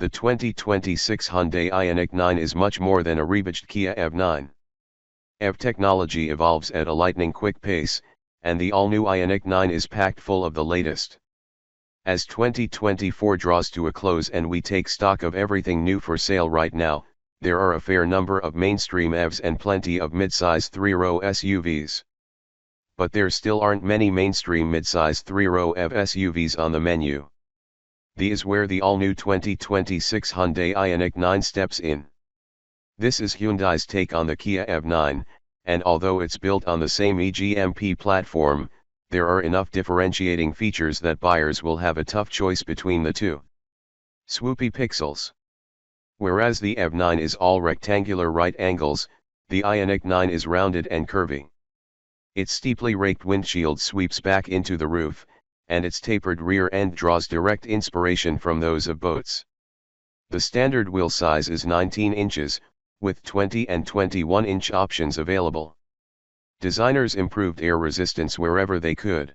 The 2026 Hyundai Ioniq 9 is much more than a rebadged Kia EV9. EV technology evolves at a lightning-quick pace, and the all-new Ioniq 9 is packed full of the latest. As 2024 draws to a close and we take stock of everything new for sale right now, there are a fair number of mainstream EVs and plenty of mid-size 3-row SUVs. But there still aren't many mainstream mid-size 3-row EV SUVs on the menu. These is where the all-new 2026 Hyundai Ioniq 9 steps in. This is Hyundai's take on the Kia EV9, and although it's built on the same eGMP platform, there are enough differentiating features that buyers will have a tough choice between the two. Swoopy pixels. Whereas the EV9 is all rectangular right angles, the Ioniq 9 is rounded and curvy. Its steeply raked windshield sweeps back into the roof, and its tapered rear end draws direct inspiration from those of boats. The standard wheel size is 19 inches, with 20 and 21-inch options available. Designers improved air resistance wherever they could.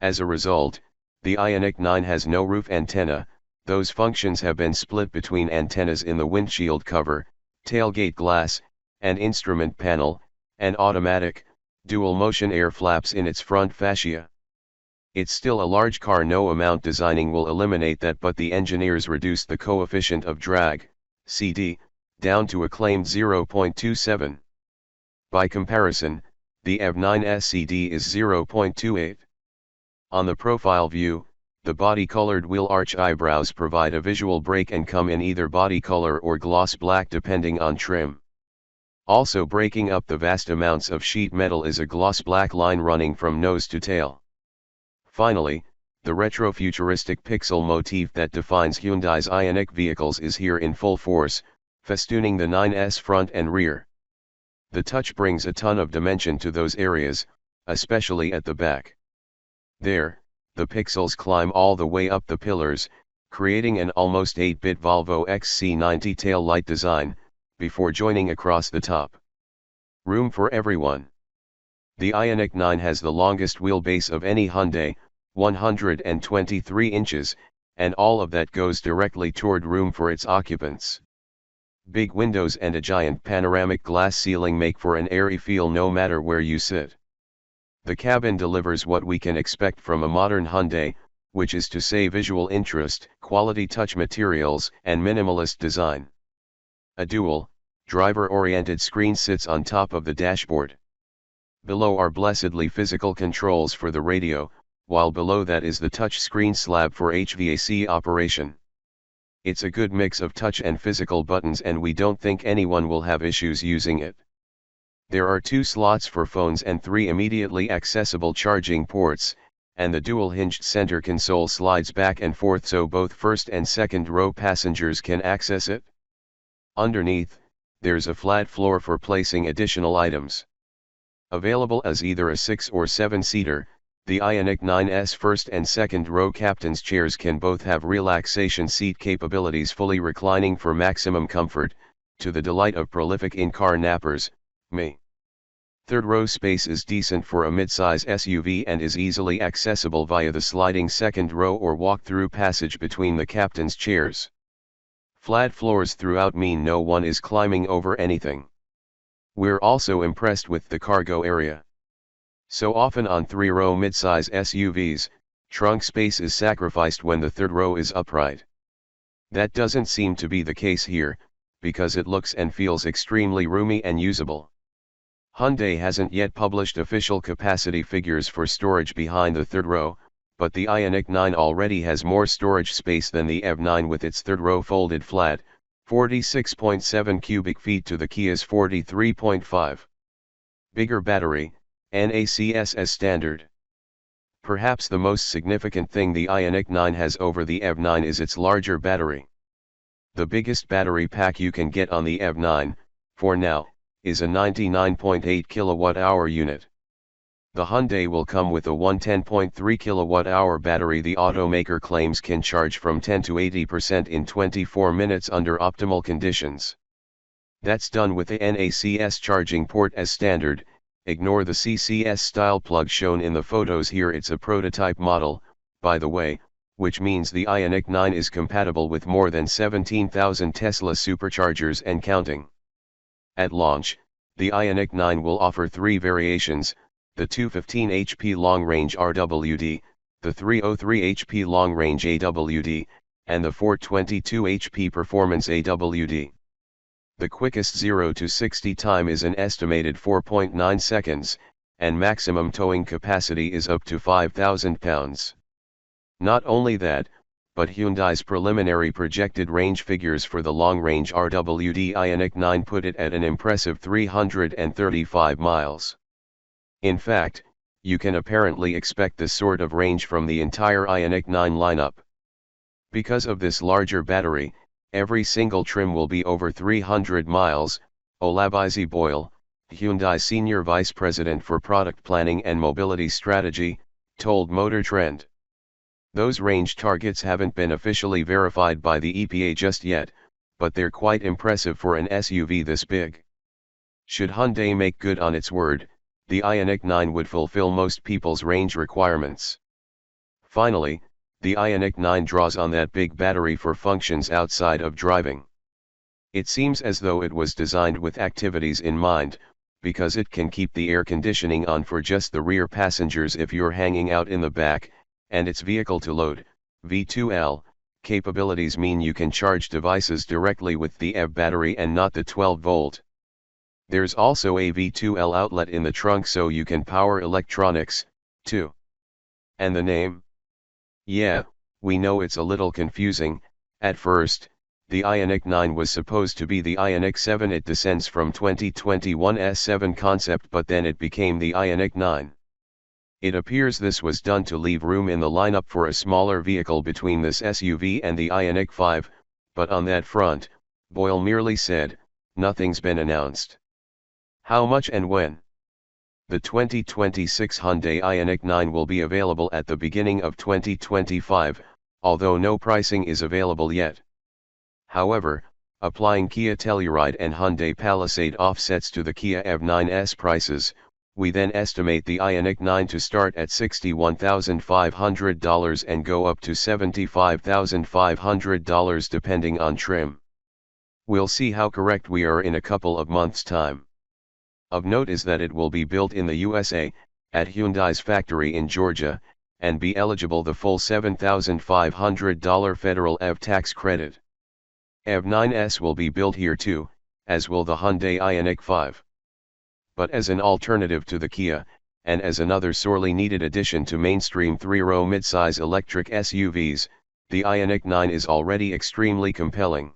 As a result, the Ioniq 9 has no roof antenna. Those functions have been split between antennas in the windshield cover, tailgate glass, and instrument panel, and automatic, dual-motion air flaps in its front fascia. It's still a large car. No amount designing will eliminate that, but the engineers reduced the coefficient of drag, CD, down to a claimed 0.27. By comparison, the EV9's CD is 0.28. On the profile view, the body-colored wheel arch eyebrows provide a visual break and come in either body color or gloss black depending on trim. Also breaking up the vast amounts of sheet metal is a gloss black line running from nose to tail. Finally, the retro-futuristic pixel motif that defines Hyundai's Ioniq vehicles is here in full force, festooning the 9's front and rear. The touch brings a ton of dimension to those areas, especially at the back. There, the pixels climb all the way up the pillars, creating an almost 8-bit Volvo XC90 tail light design, before joining across the top. Room for everyone. The Ioniq 9 has the longest wheelbase of any Hyundai, 123 inches, and all of that goes directly toward room for its occupants. Big windows and a giant panoramic glass ceiling make for an airy feel no matter where you sit. The cabin delivers what we can expect from a modern Hyundai, which is to say visual interest, quality touch materials, and minimalist design. A dual, driver-oriented screen sits on top of the dashboard. Below are blessedly physical controls for the radio, while below that is the touch screen slab for HVAC operation. It's a good mix of touch and physical buttons, and we don't think anyone will have issues using it. There are 2 slots for phones and 3 immediately accessible charging ports, and the dual-hinged center console slides back and forth so both first and second row passengers can access it. Underneath, there's a flat floor for placing additional items. Available as either a 6 or 7-seater, the Ioniq 9's first and second row captain's chairs can both have relaxation seat capabilities, fully reclining for maximum comfort, to the delight of prolific in-car nappers, me. Third row space is decent for a mid-size SUV and is easily accessible via the sliding second row or walk-through passage between the captain's chairs. Flat floors throughout mean no one is climbing over anything. We're also impressed with the cargo area. So often on 3-row mid-size SUVs, trunk space is sacrificed when the third row is upright. That doesn't seem to be the case here, because it looks and feels extremely roomy and usable. Hyundai hasn't yet published official capacity figures for storage behind the third row, but the Ioniq 9 already has more storage space than the EV9 with its third row folded flat, 46.7 cubic feet to the Kia's 43.5. Bigger battery, NACS as standard. Perhaps the most significant thing the Ioniq 9 has over the EV9 is its larger battery. The biggest battery pack you can get on the EV9, for now, is a 99.8 kWh unit. The Hyundai will come with a 110.3 kWh battery the automaker claims can charge from 10 to 80% in 24 minutes under optimal conditions. That's done with the NACS charging port as standard. Ignore the CCS style plug shown in the photos here. It's a prototype model, by the way, which means the Ioniq 9 is compatible with more than 17,000 Tesla superchargers and counting. At launch, the Ioniq 9 will offer three variations: the 215 HP long-range RWD, the 303 HP long-range AWD, and the 422 HP performance AWD. The quickest 0 to 60 time is an estimated 4.9 seconds, and maximum towing capacity is up to 5,000 pounds. Not only that, but Hyundai's preliminary projected range figures for the long-range RWD Ioniq 9 put it at an impressive 335 miles. In fact, you can apparently expect this sort of range from the entire Ioniq 9 lineup. Because of this larger battery, every single trim will be over 300 miles, Olabizi Boyle, Hyundai Senior Vice President for Product Planning and Mobility Strategy, told Motor Trend. Those range targets haven't been officially verified by the EPA just yet, but they're quite impressive for an SUV this big. Should Hyundai make good on its word, the Ioniq 9 would fulfill most people's range requirements. Finally, the Ioniq 9 draws on that big battery for functions outside of driving. It seems as though it was designed with activities in mind, because it can keep the air conditioning on for just the rear passengers if you're hanging out in the back, and its vehicle-to-load, V2L, capabilities mean you can charge devices directly with the EV battery and not the 12-volt. There's also a V2L outlet in the trunk so you can power electronics, too. And the name? Yeah, we know it's a little confusing. At first, the Ioniq 9 was supposed to be the Ioniq 7. It descends from 2021's S7 concept, but then it became the Ioniq 9. It appears this was done to leave room in the lineup for a smaller vehicle between this SUV and the Ioniq 5, but on that front, Boyle merely said, nothing's been announced. How much and when? The 2026 Hyundai Ioniq 9 will be available at the beginning of 2025, although no pricing is available yet. However, applying Kia Telluride and Hyundai Palisade offsets to the Kia EV9's prices, we then estimate the Ioniq 9 to start at $61,500 and go up to $75,500 depending on trim. We'll see how correct we are in a couple of months' time. Of note is that it will be built in the USA, at Hyundai's factory in Georgia, and be eligible the full $7,500 federal EV tax credit. EV9s will be built here too, as will the Hyundai Ioniq 5. But as an alternative to the Kia, and as another sorely needed addition to mainstream three-row midsize electric SUVs, the Ioniq 9 is already extremely compelling.